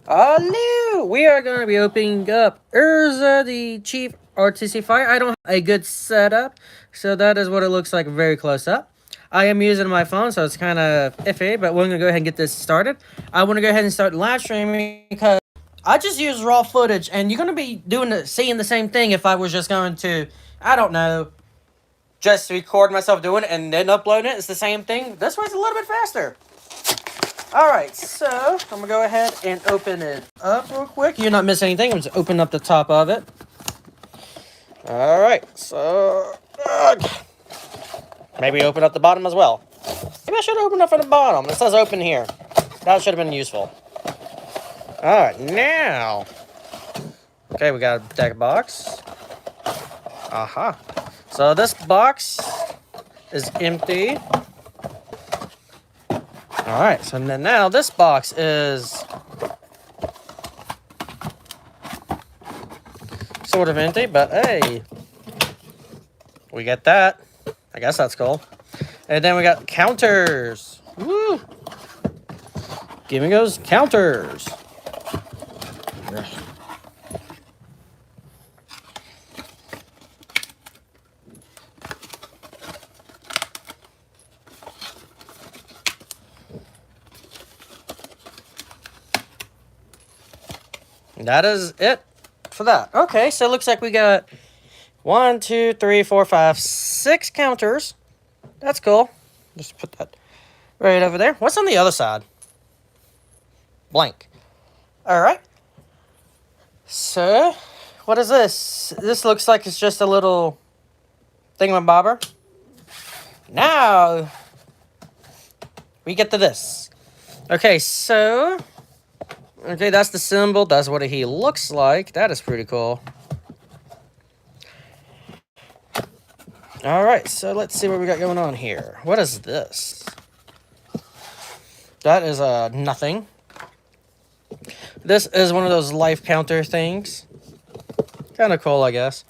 Hello! We are going to be opening up Urza, the Chief Artificer. I don't have a good setup, so that is what it looks like very close up. I am using my phone, so it's kind of iffy, but we're going to go ahead and get this started. I want to go ahead and start live streaming because I just use raw footage, and you're going to be seeing the same thing if I was just going to, I don't know, just record myself doing it and then upload it. It's the same thing. This one's a little bit faster. Alright, so I'm going to go ahead and open it up real quick. You're not missing anything. I'm just opening up the top of it. Alright, so maybe open up the bottom as well. Maybe I should open up from the bottom. It says open here. That should have been useful. Alright, now. Okay, we got a deck box. Aha. So this box is empty. Alright, so then now this box is sort of empty, but hey, we get that. I guess that's cool. And then we got counters. Woo! Give me those counters. That is it for that. Okay, so it looks like we got 1, 2, 3, 4, 5, 6 counters. That's cool. Just put that right over there. What's on the other side? Blank. Alright. So, what is this? This looks like it's just a little thingamabobber. Now, we get to this. Okay, so... Okay, that's the symbol. That's what he looks like. That is pretty cool. Alright, so let's see what we got going on here. What is this? That is nothing. This is one of those life counter things. Kind of cool, I guess.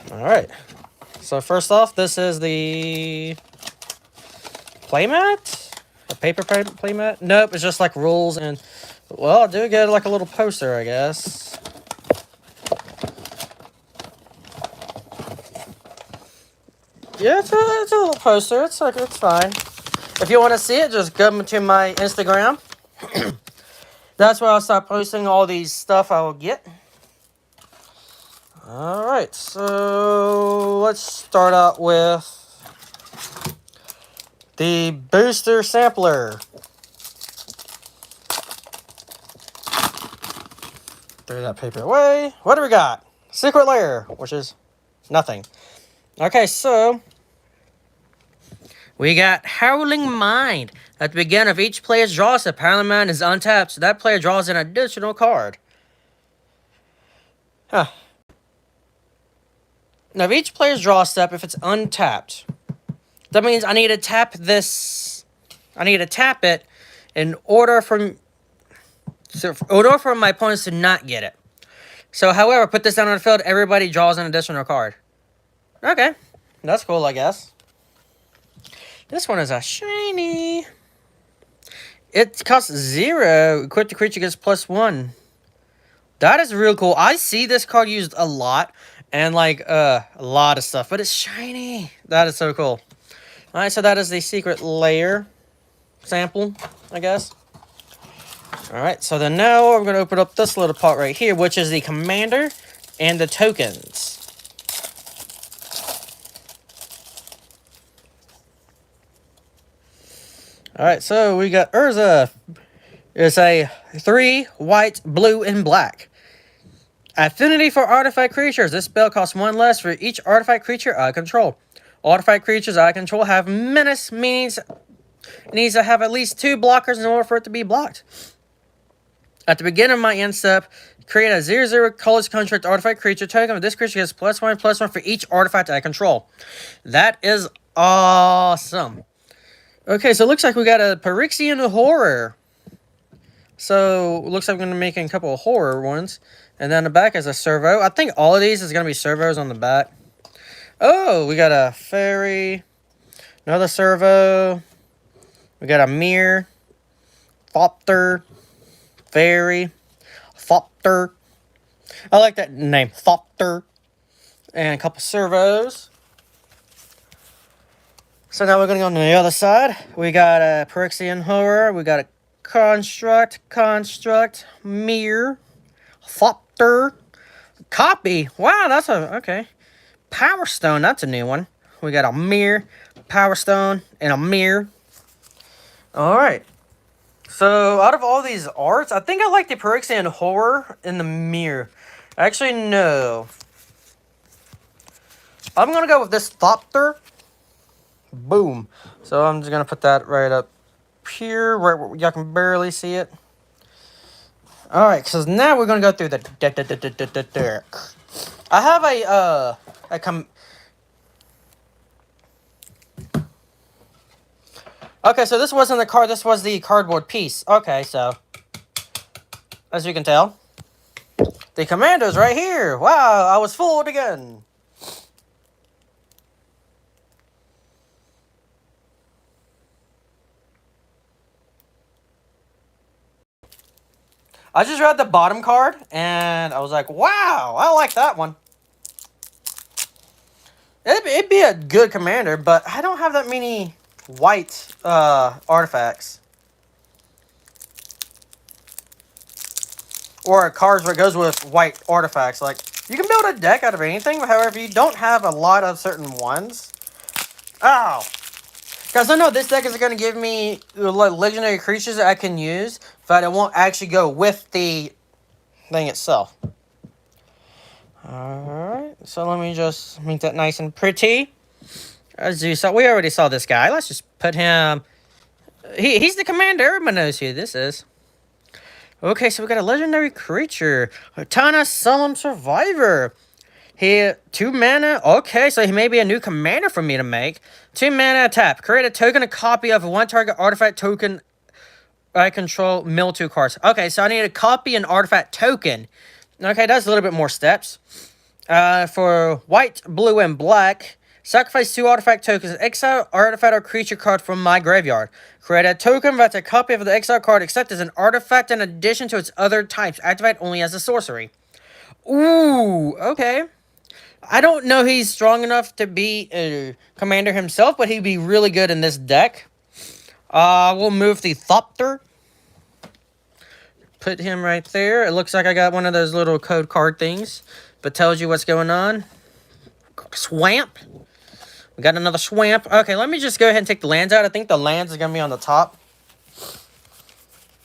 Alright. So first off, this is the playmat? A paper playmat? Nope, it's just like rules and... Well, I do get like a little poster, I guess. Yeah, it's a little poster. It's like, it's fine. If you want to see it, just go to my Instagram. That's where I'll start posting all these stuff I will get. Alright, so let's start out with the booster sampler. Throw that paper away. What do we got? Secret layer, which is nothing. Okay, so we got Howling Mind. At the beginning of each player's draw step, Howling Mind is untapped, so that player draws an additional card. Huh. Now, if each player's draw step, if it's untapped, that means I need to tap this. I need to tap it in order for my opponents to not get it. So, however, put this down on the field, everybody draws an additional card. Okay, that's cool, I guess. This one is a shiny. It costs 0. Equip the creature gets +1. That is real cool. I see this card used a lot. And like a lot of stuff. But it's shiny. That is so cool. Alright, so that is the secret layer sample, I guess. Alright, so then now we're going to open up this little part right here, which is the commander and the tokens. Alright, so we got Urza. It's a 3 white, blue, and black. Affinity for artifact creatures. This spell costs 1 less for each artifact creature I control. Artifact creatures I control have menace, meaning it needs to have at least 2 blockers in order for it to be blocked. At the beginning of my end step, create a 0/0 colors construct artifact creature token. This creature gets +1/+1 for each artifact I control. That is awesome. Okay, so it looks like we got a Phyrexian horror. So, it looks like we're going to be making a couple of horror ones. And then the back is a servo. I think all of these is going to be servos on the back. Oh, we got a fairy. Another servo. We got a mirror. Thopter. Fairy. Thopter. I like that name. Thopter. And a couple servos. So now we're going to go on the other side. We got a Phyrexian Horror. We got a Construct, Mirror, Thopter, Copy. Wow, that's a, okay. Power Stone, that's a new one. We got a Mirror, Power Stone, and a Mirror. Alright. So, out of all these arts, I think I like the Phyrexian Horror and the Mirror. Actually, no. I'm going to go with this Thopter. Boom. So I'm just going to put that right up here, right where y'all can barely see it. Alright, so now we're going to go through the deck. I have Okay, so this wasn't the card, this was the cardboard piece. Okay, so, as you can tell, the commando's right here. Wow, I was fooled again. I just read the bottom card, and I was like, wow, I like that one. It'd be a good commander, but I don't have that many white artifacts. Or cards where it goes with white artifacts. Like, you can build a deck out of anything, however, you don't have a lot of certain ones. Ow! Guys, I know this deck is going to give me legendary creatures that I can use, but it won't actually go with the thing itself. Alright, so let me just make that nice and pretty. As you saw, we already saw this guy. Let's just put him... He's the commander. Everyone knows who this is. Okay, so we got a legendary creature. Tana Solemn Survivor. He 2 mana. Okay, so he may be a new commander for me to make. 2 mana tap. Create a token, a copy of one target artifact token I control, mill 2 cards. Okay, so I need to copy an artifact token. Okay, that's a little bit more steps. For white, blue, and black, sacrifice 2 artifact tokens. Exile artifact or creature card from my graveyard. Create a token that's a copy of the exile card, except as an artifact in addition to its other types. Activate only as a sorcery. Ooh, okay. I don't know he's strong enough to be a commander himself, but he'd be really good in this deck. We'll move the Thopter. Put him right there. It looks like I got one of those little code card things, but tells you what's going on. Swamp. We got another swamp. Okay, let me just go ahead and take the lands out. I think the lands are going to be on the top.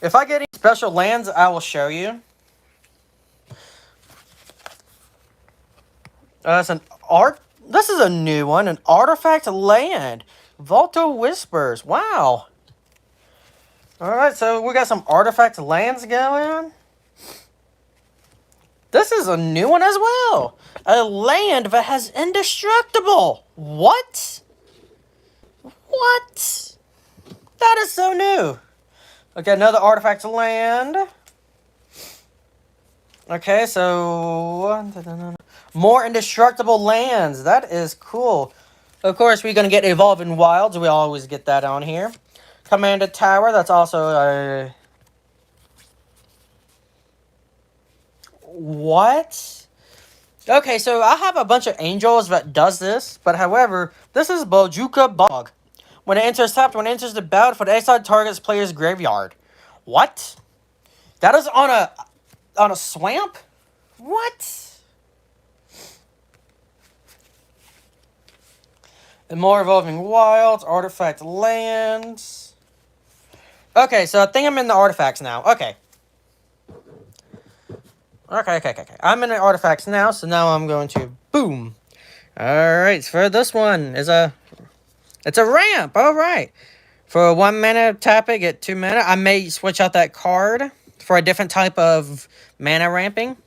If I get any special lands, I will show you. It's an art. This is a new one. An artifact land. Volta Whispers. Wow. Alright, so we got some artifact lands going. This is a new one as well. A land that has indestructible. What? What? That is so new. Okay, another artifact land. Okay, so... more indestructible lands. That is cool. Of course, we're going to get Evolving Wilds. We always get that on here. Commanded Tower. That's also a... What? Okay, so I have a bunch of angels that does this. But however, this is Bojuka Bog. When it enters tapped, when it enters the battle for the exiled target's player's graveyard. What? That is on a swamp? What? And more Evolving Wilds, artifact lands. Okay, so I think I'm in the artifacts now. Okay. Okay. I'm in the artifacts now, so now I'm going to boom. Alright, for this one is it's a ramp. Alright. For 1 mana tap it, get 2 mana. I may switch out that card for a different type of mana ramping.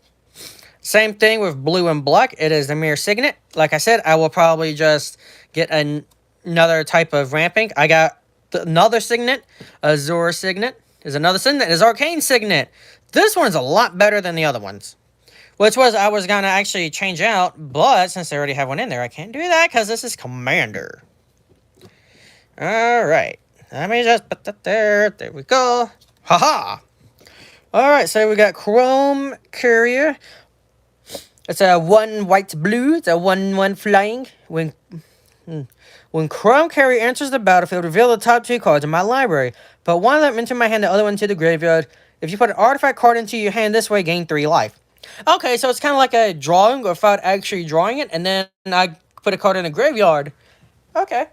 Same thing with blue and black. It is the Mirror Signet. Like I said, I will probably just get another type of ramping. I got another Signet. Azure Signet is another Signet. Is Arcane Signet. This one's a lot better than the other ones. Which was, I was going to actually change out, but since I already have one in there, I can't do that because this is Commander. Alright. Let me just put that there. There we go. Haha. Alright, so we got Chrome Courier. It's a 1 white blue. It's a 1/1 flying. When Chrome Carrier enters the battlefield, reveal the top 2 cards in my library. Put one of them into my hand, the other one into the graveyard. If you put an artifact card into your hand this way, gain 3 life. Okay, so it's kind of like a drawing without actually drawing it, and then I put a card in the graveyard. Okay.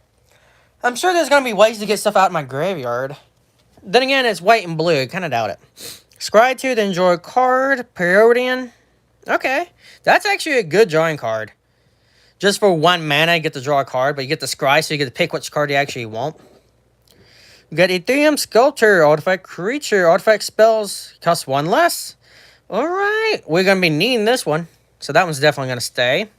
I'm sure there's going to be ways to get stuff out of my graveyard. Then again, it's white and blue. I kind of doubt it. Scry 2, then draw a card. Periodian. Okay. That's actually a good drawing card. Just for 1 mana, you get to draw a card, but you get to scry, so you get to pick which card you actually want. We got Ethereum Sculptor, Artifact Creature, Artifact Spells, cost 1 less. Alright, we're going to be needing this one, so that one's definitely going to stay.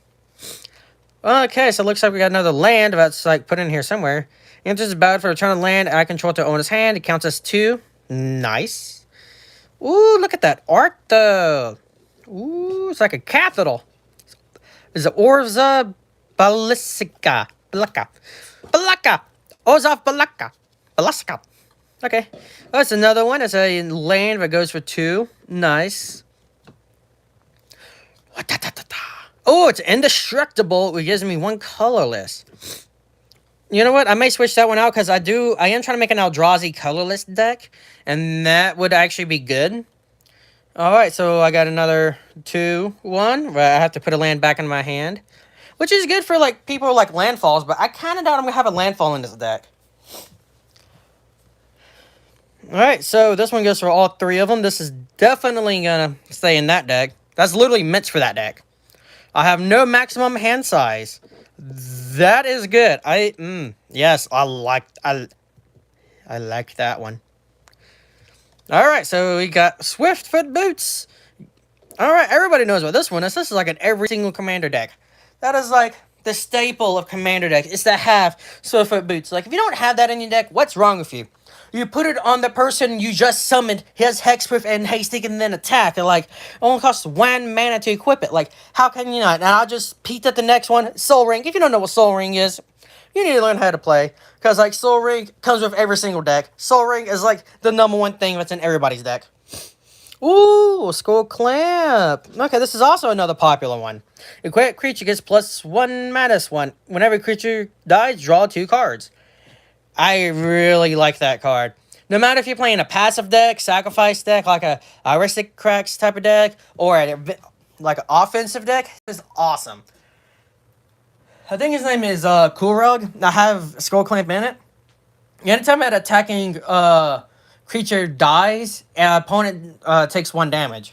Okay, so it looks like we got another land that's like put in here somewhere. Enters the battle for return of land I control to owner's hand. It counts as 2. Nice. Ooh, look at that art, though. Ooh, it's like a capital. Is it Urza Ballistica? Balaka. Orzov Balaka. Okay. That's another one. It's a land that goes for 2. Nice. Oh, it's indestructible. It gives me 1 colorless. You know what? I may switch that one out because I am trying to make an Eldrazi colorless deck. And that would actually be good. Alright, so I got another 2/1 where I have to put a land back in my hand. Which is good for like people who like landfalls, but I kind of doubt I'm going to have a landfall in this deck. Alright, so this one goes for all 3 of them. This is definitely going to stay in that deck. That's literally meant for that deck. I have no maximum hand size. That is good. Yes, I like that one. Alright, so we got Swiftfoot Boots. Alright, everybody knows what this one is. This is like in every single commander deck. That is like the staple of commander deck. It's to have Swiftfoot Boots. Like, if you don't have that in your deck, what's wrong with you? You put it on the person you just summoned, his Hexproof and Hasting, and then attack. And like, it only costs 1 mana to equip it. Like, how can you not? And I'll just peek at the next one, Soul Ring. If you don't know what Soul Ring is, you need to learn how to play. Because, like, Soul Ring comes with every single deck. Soul Ring is, like, the #1 thing that's in everybody's deck. Ooh, Skull Clamp. Okay, this is also another popular one. Equipped creature gets +1, -1. Whenever a creature dies, draw 2 cards. I really like that card. No matter if you're playing a passive deck, sacrifice deck, like a Aristocrats type of deck, or like an offensive deck, it's awesome. I think his name is Coolrug. I have Skull Clamp in it. Anytime that attacking creature dies, an opponent takes 1 damage.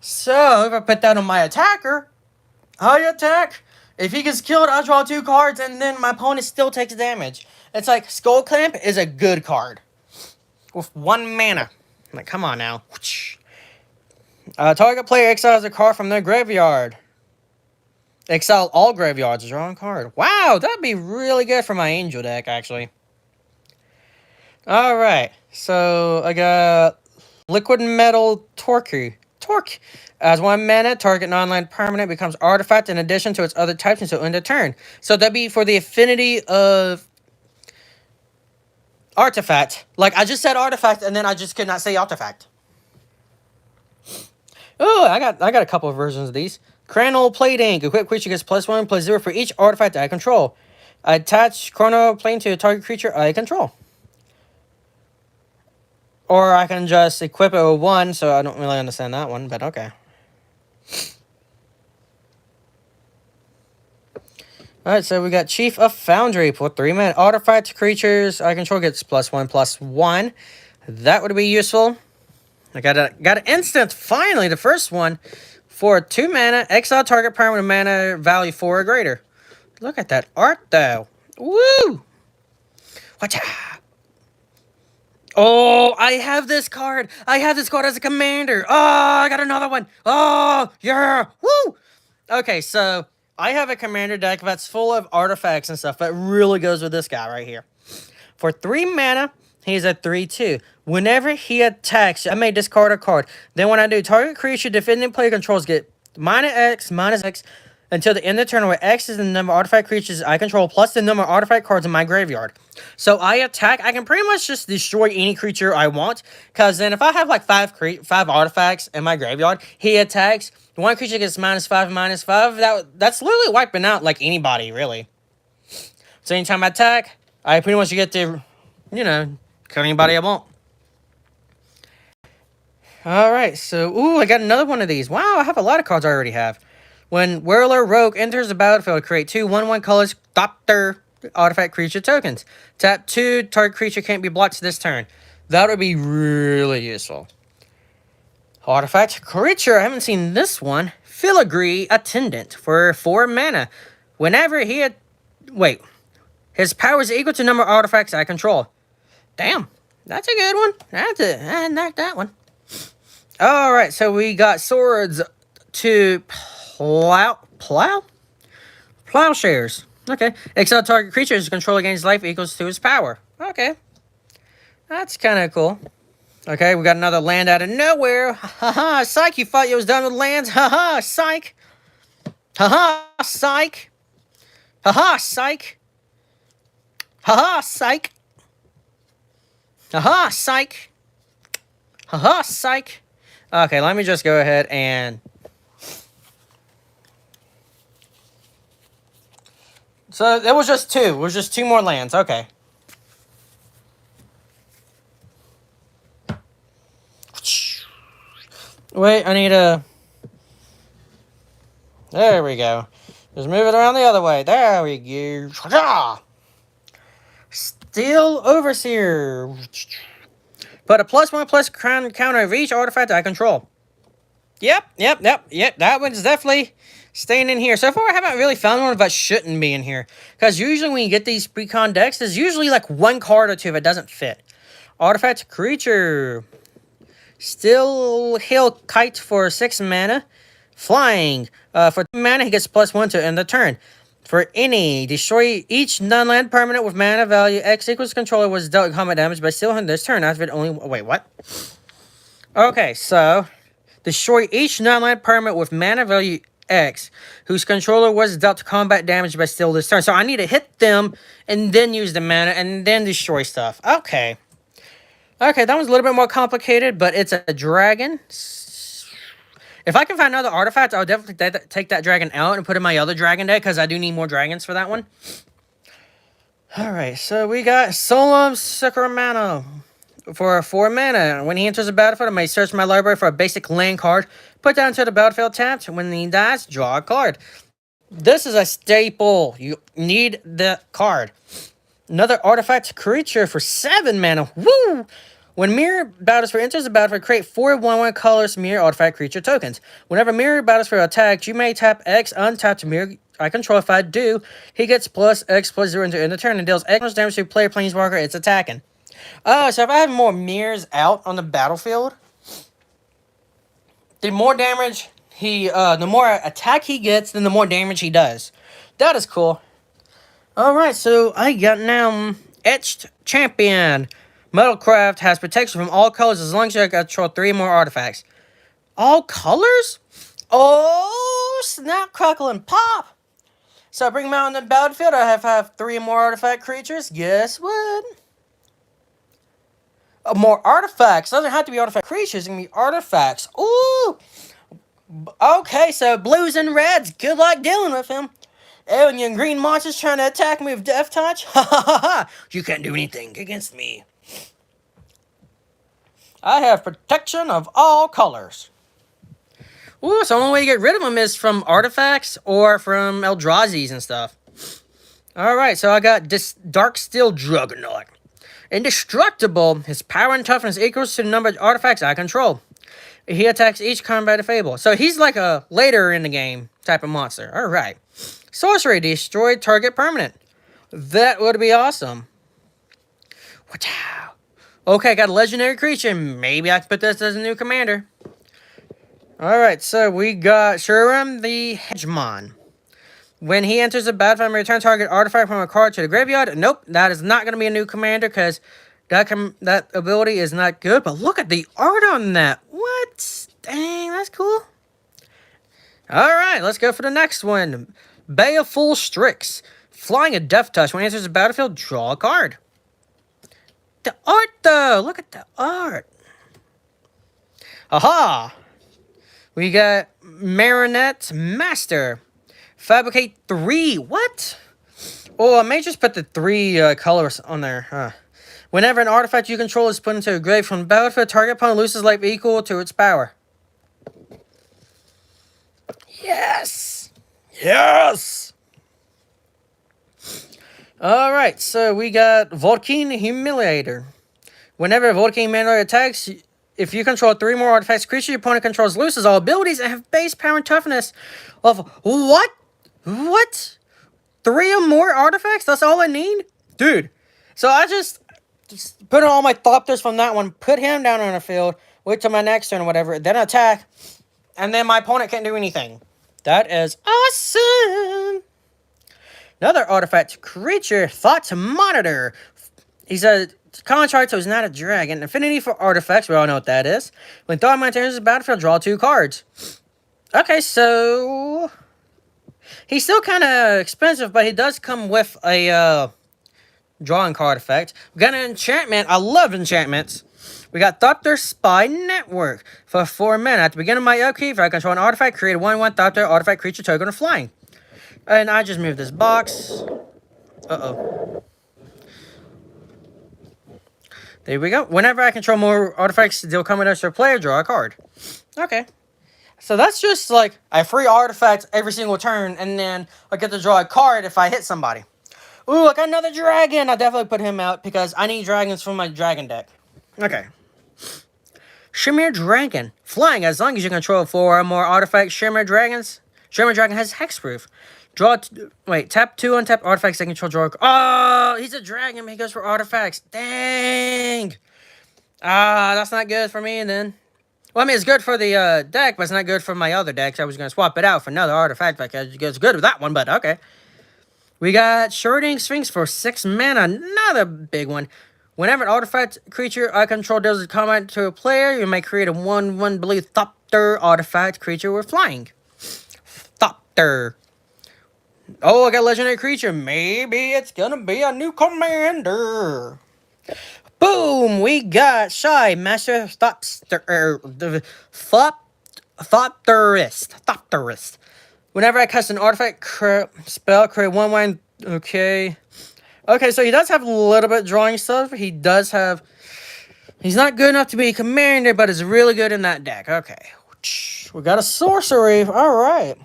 So if I put that on my attacker, I attack. If he gets killed, I draw 2 cards, and then my opponent still takes damage. It's like Skull Clamp is a good card with 1 mana. Like, come on now. Target player exiles a card from their graveyard. Exile all graveyards. Draw a card. Wow, that'd be really good for my Angel deck, actually. Alright, so I got Liquid Metal Torque. As 1 mana, target non-land permanent becomes artifact in addition to its other types until end of turn. So that'd be for the affinity of artifact. Like, I just said artifact, and then I just could not say artifact. Oh, I got a couple of versions of these. Chronal Plating. Equipped creature gets +1, +0 for each artifact I control. I attach Chronal Plating to a target creature I control. Or I can just equip it with 1, so I don't really understand that one, but okay. Alright, so we got Chief of Foundry for 3 mana. Artifact creatures I control gets +1/+1. That would be useful. I got an instant, finally, the first one. For 2 mana, exile target permanent mana value 4 or greater. Look at that art, though. Woo! Watcha! Oh, I have this card. I have this card as a commander. Oh, I got another one. Oh, yeah. Woo! Okay, so I have a commander deck that's full of artifacts and stuff that really goes with this guy right here. For 3 mana, he's a 3/2. Whenever he attacks, I may discard a card. Then when I do, target creature defending player controls get -X, -X, until the end of the turn, where X is the number of artifact creatures I control plus the number of artifact cards in my graveyard. So I attack. I can pretty much just destroy any creature I want. Because then if I have like five artifacts in my graveyard, he attacks. One creature gets -5, -5. That's literally wiping out like anybody, really. So anytime I attack, I pretty much get to, kill anybody I want. Alright, so, I got another one of these. Wow, I have a lot of cards I already have. When Whirler Rogue enters the battlefield, create 2 1/1 colors Doctor artifact creature tokens. Tap 2, target creature can't be blocked this turn. That would be really useful. Artifact creature, I haven't seen this one. Filigree Attendant for 4 mana. Whenever he his power is equal to number of artifacts I control. Damn, that's a good one. I knocked that one. Alright, so we got swords to plowshares. Okay. Exile target creature's control against life equals to his power. Okay. That's kind of cool. Okay, we got another land out of nowhere. Haha, psych, you thought you was done with lands? Haha, psych. Haha, psych. Haha, psych. Haha, psych. Haha, psych. Haha, psych. Okay, let me just go ahead and... So, it was just 2. It was just 2 more lands. Okay. Wait, I need a... There we go. Just move it around the other way. There we go. Steel Overseer. Put a +1/+1 counter of each artifact I control. Yep. That one's definitely staying in here. So far, I haven't really found one that shouldn't be in here. Because usually when you get these precon decks, there's usually like 1 card or 2 that doesn't fit. Artifact creature. Still Hail Kite for 6 mana. Flying. For 2 mana, he gets +1 to end the turn. For any, destroy each non-land permanent with mana value X equals controller was dealt combat damage by still on this turn. After it only... Wait, what? Okay, so... Destroy each non-land permanent with mana value X, whose controller was dealt combat damage by still this turn. So I need to hit them, and then use the mana, and then destroy stuff. Okay. Okay, that was a little bit more complicated, but it's a dragon. If I can find another artifact, I'll definitely take that dragon out and put in my other dragon deck, because I do need more dragons for that one. Alright, so we got Solemn Sacramento for 4 mana. When he enters the battlefield, I may search my library for a basic land card, put that into the battlefield tapped. When he dies, draw a card. This is a staple. You need the card. Another artifact creature for 7 mana. Woo! When Mirror Battlesphere enters the battlefield, create 4 1/1 colors Mirror artifact creature tokens. Whenever Mirror Battlesphere attacks, you may tap X, untap to Mirror I control. If I do, he gets +X/+0 into end of turn and deals X damage to player planeswalker it's attacking. Oh, so if I have more mirrors out on the battlefield, the more damage the more attack he gets, then the more damage he does. That is cool. Alright, so I got now Etched Champion. Metalcraft has protection from all colors as long as you control 3 more artifacts. All colors? Oh, snap, crackle, and pop! So I bring them out on the battlefield. I have 3 more artifact creatures. Guess what? More artifacts. Doesn't have to be artifact creatures. It can be artifacts. Ooh! Okay, so blues and reds. Good luck dealing with him. Oh, and your green monster's trying to attack me with Death Touch? Ha ha ha ha! You can't do anything against me. I have protection of all colors. Ooh, so the only way to get rid of them is from artifacts or from Eldrazi's and stuff. Alright, so I got this Dark Steel Juggernaut. Indestructible. His power and toughness equals to the number of artifacts I control. He attacks each combat fable. So he's like a later in the game type of monster. Alright. Sorcery. Destroy target permanent. That would be awesome. Wow. Okay, got a legendary creature. Maybe I can put this as a new commander. Alright, so we got Shuram the Hegemon. When he enters the battlefield, return target artifact from a card to the graveyard. Nope, that is not going to be a new commander because that ability is not good. But look at the art on that. What? Dang, that's cool. Alright, let's go for the next one. Baleful Strix. Flying a Death Touch. When it enters the battlefield, draw a card. The art, though! Look at the art. Aha! We got Marinette Master. Fabricate 3. What? Oh, I may just put the 3 colors on there. Huh. Whenever an artifact you control is put into a grave from the battlefield, target opponent loses life equal to its power. Yes! Yes! Alright, so we got Volcane Humiliator. Whenever a Volcane Humiliator attacks, if you control 3 more artifacts, creature your opponent controls loses all abilities and have base power and toughness of what? What? 3 or more artifacts? That's all I need? Dude. So I just put all my Thopters from that one, put him down on the field, wait till my next turn or whatever, then attack, and then my opponent can't do anything. That is awesome. Another artifact creature, Thought Monitor. He's a contract, so he's not a dragon. Affinity for artifacts, we all know what that is. When Thought Monitor enters the battlefield, draw 2 cards. Okay, so he's still kind of expensive, but he does come with a drawing card effect. We got an enchantment. I love enchantments. We got Thopter Spy Network for 4 mana. At the beginning of my upkeep, if I control an artifact, create a 1/1 Thopter artifact creature token of flying. And I just moved this box. Uh-oh. There we go. Whenever I control more artifacts, they'll come with extra player, draw a card. Okay. So that's just like a free artifact every single turn, and then I get to draw a card if I hit somebody. Ooh, I got another dragon. I'll definitely put him out because I need dragons for my dragon deck. Okay. Shimmer Dragon. Flying, as long as you control 4 or more artifacts, Shimmer Dragons. Shimmer Dragon has hexproof. Tap 2 untapped artifacts that control draw. Oh, he's a dragon, but he goes for artifacts. Dang. That's not good for me then. Well, I mean, it's good for the deck, but it's not good for my other decks. I was going to swap it out for another artifact because it's good with that one, but okay. We got Sharding Sphinx for 6 mana. Another big one. Whenever an artifact creature I control deals a combat to a player, you may create a 1/1 blue Thopter artifact creature with flying. Thopter. Oh, I got legendary creature. Maybe it's gonna be a new commander. Boom! We got Shy Master Thopterist. Whenever I cast an artifact spell, create 1/1. Okay. Okay, so he does have a little bit of drawing stuff. He does have... He's not good enough to be a commander, but is really good in that deck. Okay. We got a sorcery. Alright.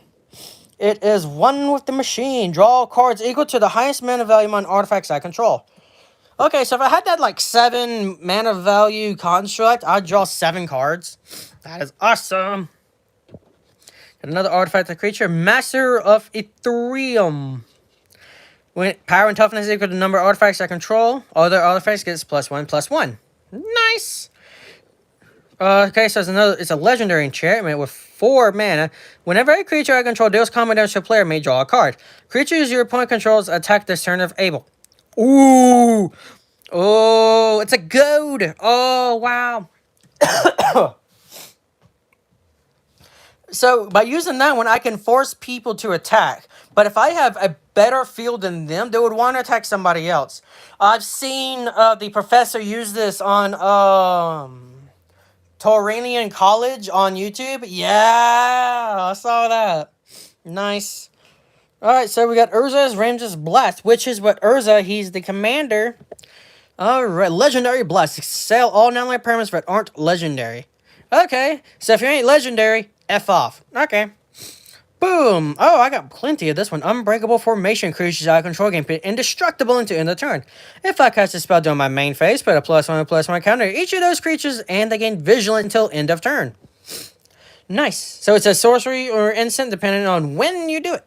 It is one with the machine. Draw cards equal to the highest mana value on artifacts I control. Okay, so if I had that, like, 7 mana value construct, I'd draw 7 cards. That is awesome. Got another artifact of creature. Master of Ethereum. When power and toughness is equal to the number of artifacts I control, other artifacts gets +1/+1. Nice. Okay, so it's a legendary enchantment with 4 mana. Whenever a creature I control deals combat damage to a player, may draw a card. Creatures your opponent controls attack this turn if able. Ooh. Oh, it's a goad. Oh, wow. So, by using that one, I can force people to attack. But if I have a better field than them, they would want to attack somebody else. I've seen the professor use this on Tauranian College on YouTube. Yeah, I saw that. Nice. Alright, so we got Urza's Range's Blast, which is what Urza, he's the commander. Alright, Legendary Blast. Excel all non-land permanents that aren't legendary. Okay, so if you ain't legendary, F off. Okay. Boom! Oh, I got plenty of this one. Unbreakable Formation. Creatures I control gain indestructible until end of turn. If I cast a spell during my main phase, put a +1/+1 counter to each of those creatures, and they gain Vigilant until end of turn. Nice. So it's a sorcery or instant depending on when you do it.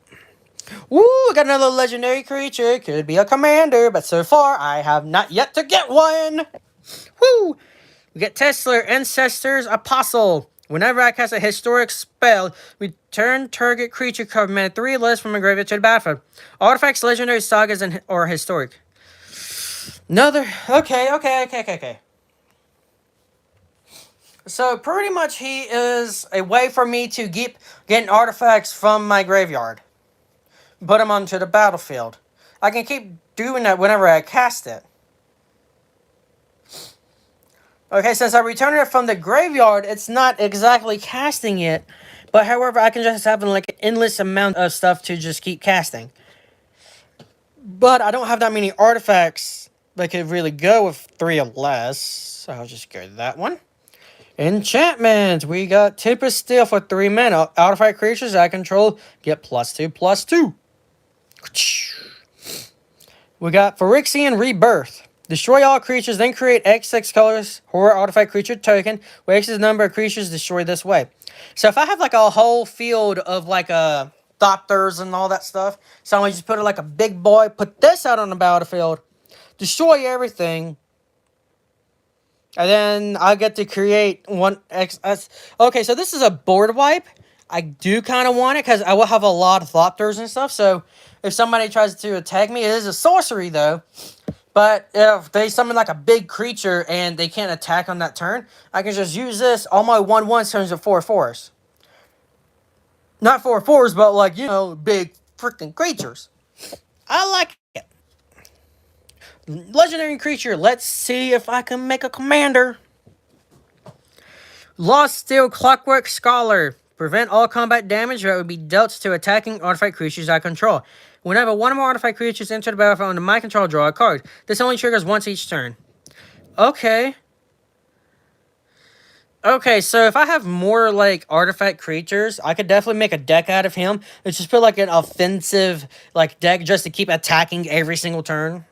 Woo! I got another legendary creature. Could be a commander, but so far I have not yet to get one. Woo! We get Tesla Ancestors Apostle. Whenever I cast a historic spell, return target creature cover mana 3 less from a graveyard to the battlefield. Artifacts, legendary sagas, or historic. Another. Okay. So pretty much he is a way for me to getting artifacts from my graveyard. Put them onto the battlefield. I can keep doing that whenever I cast it. Okay, since I returned it from the graveyard, it's not exactly casting it. But however, I can just have like an endless amount of stuff to just keep casting. But I don't have that many artifacts that could really go with 3 or less. So I'll just go to that one. Enchantments. We got Tempest Steel for 3 mana. Artifact creatures I control get +2/+2. We got Phyrexian Rebirth. Destroy all creatures, then create X6 colors horror artifact creature token, where X is the number of creatures destroyed this way. So if I have like a whole field of like Thopters and all that stuff, so I'm gonna just put it like a big boy, put this out on the battlefield, destroy everything, and then I get to create one X. Okay, so this is a board wipe. I do kind of want it because I will have a lot of Thopters and stuff. So if somebody tries to attack me, it is a sorcery though. But if they summon like a big creature and they can't attack on that turn, I can just use this. All my 1/1s turns into 4/4s. Not 4/4s, but like, you know, big freaking creatures. I like it. Legendary creature. Let's see if I can make a commander. Lost Steel Clockwork Scholar. Prevent all combat damage that would be dealt to attacking artifact creatures I control. Whenever one or more artifact creatures enter the battlefield under my control, draw a card. This only triggers once each turn. Okay. Okay, so if I have more, like, artifact creatures, I could definitely make a deck out of him. Let's just put, like, an offensive, like, deck just to keep attacking every single turn.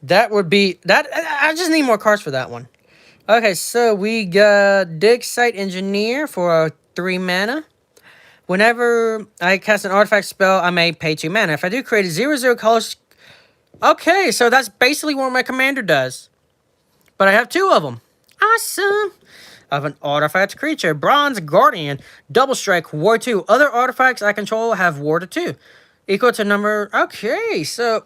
That would be... I just need more cards for that one. Okay, so we got Dig Site Engineer for 3 mana. Whenever I cast an artifact spell, I may pay 2 mana. If I do create a 0/0 colors... Okay, so that's basically what my commander does. But I have 2 of them. Awesome. I have an artifact creature. Bronze Guardian. Double Strike. War 2. Other artifacts I control have War 2. Equal to number... Okay, so...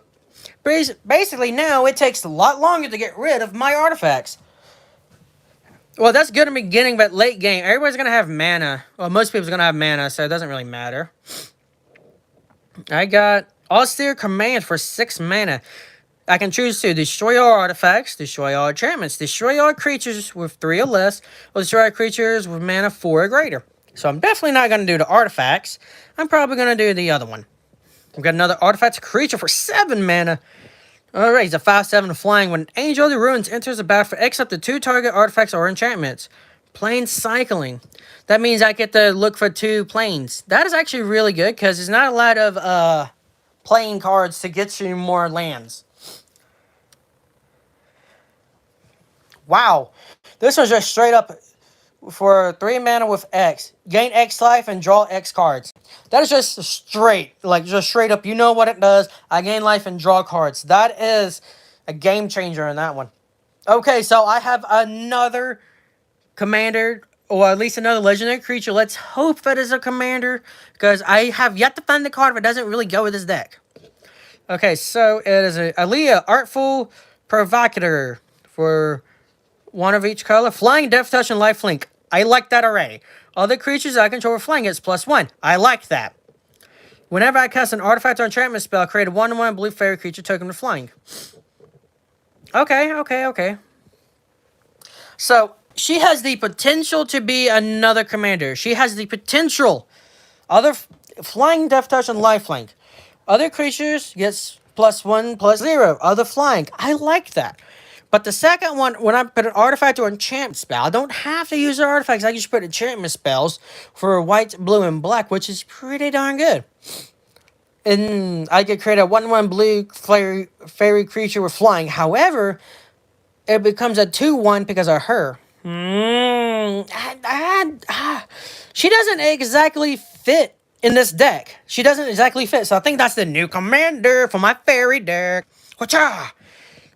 Basically now it takes a lot longer to get rid of my artifacts. Well, that's good in the beginning, but late game, everybody's going to have mana. Well, most people's going to have mana, so it doesn't really matter. I got Austere Command for 6 mana. I can choose to destroy all artifacts, destroy all enchantments, destroy all creatures with 3 or less, or destroy all creatures with mana 4 or greater. So I'm definitely not going to do the artifacts. I'm probably going to do the other one. We've got another artifact creature for 7 mana. Alright, he's a 5/7 flying. When an Angel of the Ruins enters the battle for X up to 2 target artifacts or enchantments. Plane cycling. That means I get to look for 2 planes. That is actually really good because there's not a lot of plane cards to get you more lands. Wow. This one's just straight up for 3 mana with X. Gain X life and draw X cards. That is just straight. Like, just straight up. You know what it does. I gain life and draw cards. That is a game changer in that one. Okay, so I have another commander, or at least another legendary creature. Let's hope that is a commander, because I have yet to find the card that doesn't really go with this deck. Okay, so it is a Aliyah, Artful Provocateur for 1 of each color. Flying, Death Touch, and Lifelink. I like that already. Other creatures I control with flying gets +1. I like that. Whenever I cast an artifact or enchantment spell, create a 1/1 blue fairy creature token with flying. Okay. So, she has the potential to be another commander. She has the potential. Other flying, Death Touch, and Lifelink. Other creatures gets +1/+0. Other flying. I like that. But the second one, when I put an artifact or enchantment spell, I don't have to use the artifacts. I can just put enchantment spells for white, blue, and black, which is pretty darn good. And I could create a 1/1 blue fairy creature with flying. However, it becomes a 2/1 because of her. She doesn't exactly fit in this deck. She doesn't exactly fit. So I think that's the new commander for my fairy deck. Whatcha?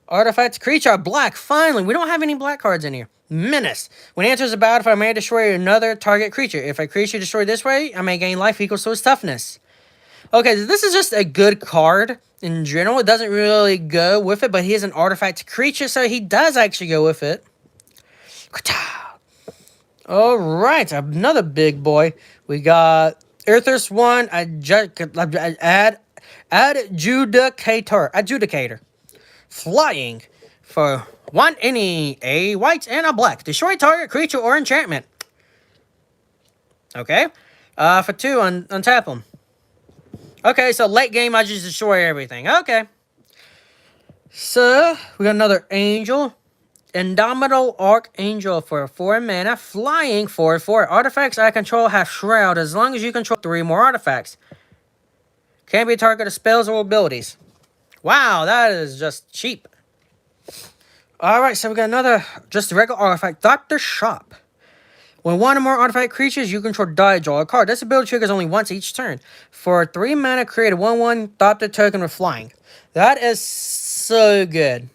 Artifacts, creature, black. Finally, we don't have any black cards in here. Menace. When it enters the battlefield, I may destroy another target creature. If a creature destroyed this way, I may gain life equals to its toughness. Okay, this is just a good card in general. It doesn't really go with it, but he is an artifact creature, so he does actually go with it. All right, another big boy. We got Earthers one. Adjudicator. Flying for one any a white and a black. Destroy target creature or enchantment. Okay. For two, untap them. Okay, so late game, I just destroy everything. Okay. So, we got another angel. Indomitable Archangel for 4 mana. Flying for 4. Artifacts I control have Shroud as long as you control 3 more artifacts. Can't be targeted spells or abilities. Wow, that is just cheap. Alright, so we got another, just a regular artifact. Dr. Shop. When one or more artifact creatures you control die, draw a card. This ability triggers only once each turn. For 3 mana, create a 1/1 Dr. token with flying. That is so good.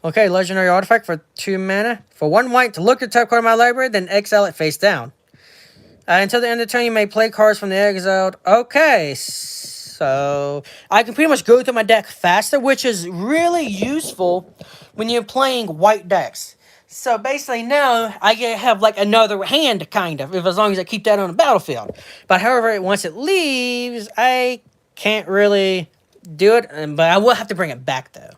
Okay, legendary artifact for 2 mana. For 1 white, to look at the top card of my library, then exile it face down. Until the end of the turn, you may play cards from the exiled. Okay, so I can pretty much go through my deck faster, which is really useful when you're playing white decks. So basically now, I have like another hand, kind of, if as long as I keep that on the battlefield. But however, once it leaves, I can't really do it, but I will have to bring it back, though.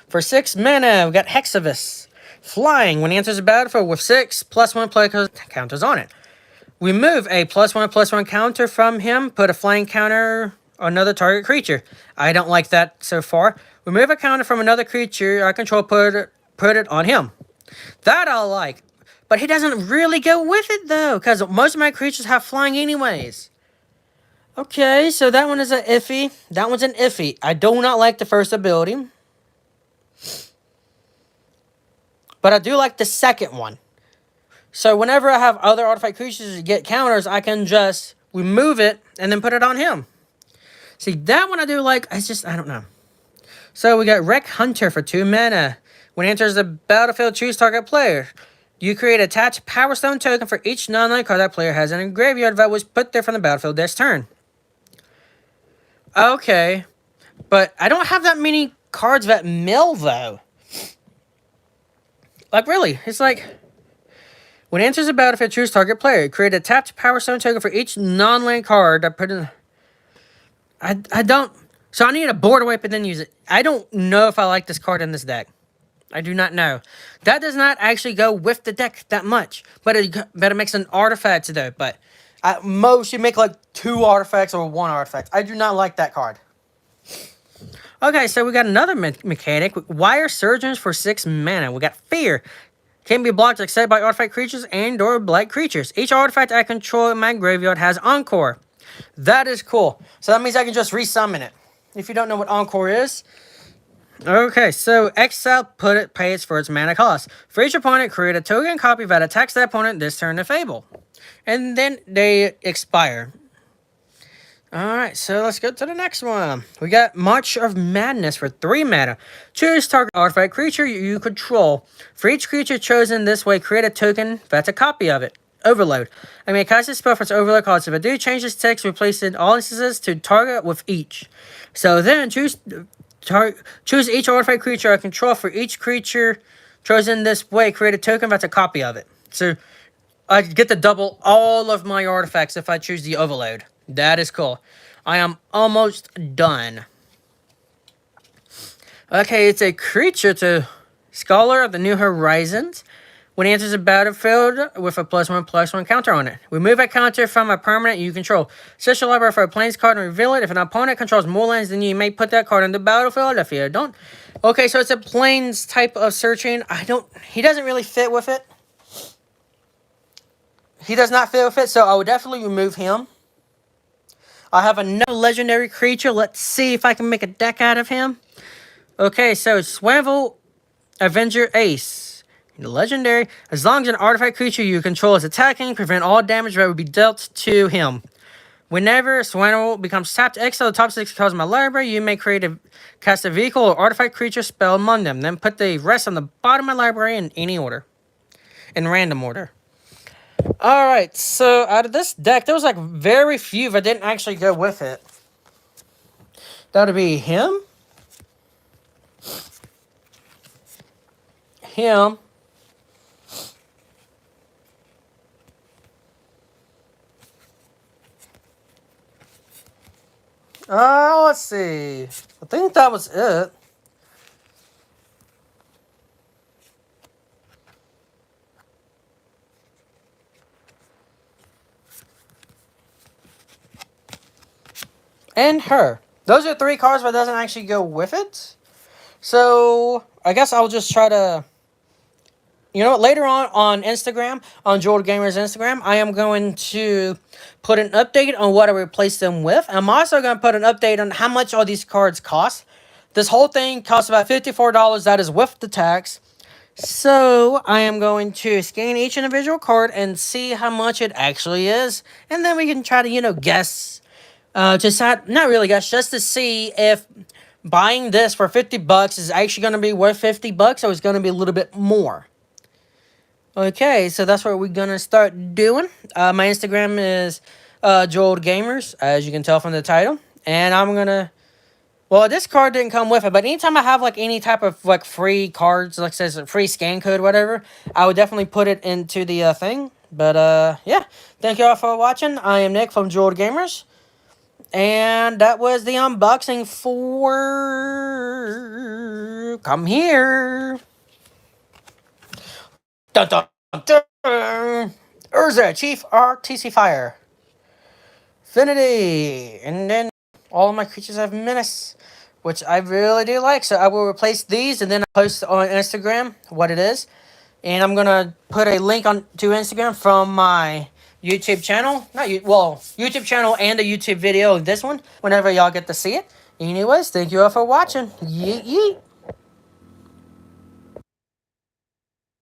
For 6 mana, we got Hexavis. Flying. When he enters the battlefield with 6, +1 play counters on it. Remove a +1/+1 counter from him. Put a flying counter on another target creature. I don't like that so far. Remove a counter from another creature I control. Put it on him. That I like. But he doesn't really go with it, though, because most of my creatures have flying anyways. Okay, so that one is an iffy. That one's an iffy. I do not like the first ability. But I do like the second one. So whenever I have other artifact creatures that get counters, I can just remove it and then put it on him. See, that one I do like. It's just, I don't know. So we got Wreck Hunter for 2 mana. When it enters the battlefield, choose target player. You create a attached Power Stone token for each non-land card that player has in a graveyard that was put there from the battlefield this turn. Okay. But I don't have that many cards that mill, though. Like, really, it's like, when it enters the battlefield, choose target player. Create a tapped Power Stone token for each non-land card that put in. I don't. So I need a board wipe and then use it. I don't know if I like this card in this deck. I do not know. That does not actually go with the deck that much. But it makes an artifact, though. But at most, you make like 2 artifacts or 1 artifact. I do not like that card. Okay, so we got another mechanic. Wire Surgeons for 6 mana. We got Fear. Can be blocked except by artifact creatures and or black creatures. Each artifact I control in my graveyard has Encore. That is cool. So that means I can just resummon it. If you don't know what Encore is. Okay, so exile, pays for its mana cost. For each opponent, create a token copy that attacks that opponent this turn to Fable. And then they expire. Alright, so let's go to the next one. We got March of Madness for 3 mana. Choose target artifact creature you control. For each creature chosen this way, create a token that's a copy of it. Overload. I may cast this spell for its overload cost. If I do, change this text, replace it in all instances to target with each. So then, choose each artifact creature I control. For each creature chosen this way, create a token that's a copy of it. So, I get to double all of my artifacts if I choose the overload. That is cool. I am almost done. Okay, it's a creature to Scholar of the New Horizons. When it enters the battlefield with a +1/+1 counter on it. Remove a counter from a permanent you control. Search your library for a plains card and reveal it. If an opponent controls more lands, then you may put that card on the battlefield. If you don't. Okay, so it's a plains type of searching. He doesn't really fit with it. He does not fit with it, so I would definitely remove him. I have another legendary creature. Let's see if I can make a deck out of him. Okay, so Swivel Avenger Ace. Legendary. As long as an artifact creature you control is attacking, prevent all damage that would be dealt to him. Whenever Swivel becomes tapped, exile the top 6 cards of my library. You may cast a vehicle or artifact creature spell among them. Then put the rest on the bottom of my library in any order. In random order. Alright, so out of this deck, there was like very few that didn't actually go with it. That would be him. him. Let's see. I think that was it. And her. Those are 3 cards, but it doesn't actually go with it. So, I guess I'll just try to... You know what? Later on Instagram, on Joel Gamer's Instagram, I am going to put an update on what I replace them with. I'm also going to put an update on how much all these cards cost. This whole thing costs about $54. That is with the tax. So, I am going to scan each individual card and see how much it actually is. And then we can try to, guess. Not really guess, just to see if buying this for $50 is actually going to be worth $50 or it's going to be a little bit more. Okay, so that's what we're going to start doing. My Instagram is Joel Gamers, as you can tell from the title. And I'm going to... Well, this card didn't come with it, but anytime I have, any type of, free cards, like it says, a free scan code, whatever, I would definitely put it into the thing. But, yeah. Thank you all for watching. I am Nick from Joel Gamers. And that was the unboxing for... Come here. Dun, dun, dun. Urza, Chief Artificer. Affinity. And then all of my creatures have menace, which I really do like. So I will replace these and then I'll post on Instagram what it is. And I'm going to put a link to Instagram from my YouTube channel. YouTube channel and a YouTube video of this one whenever y'all get to see it. Anyways, thank you all for watching. Yeet, yeet.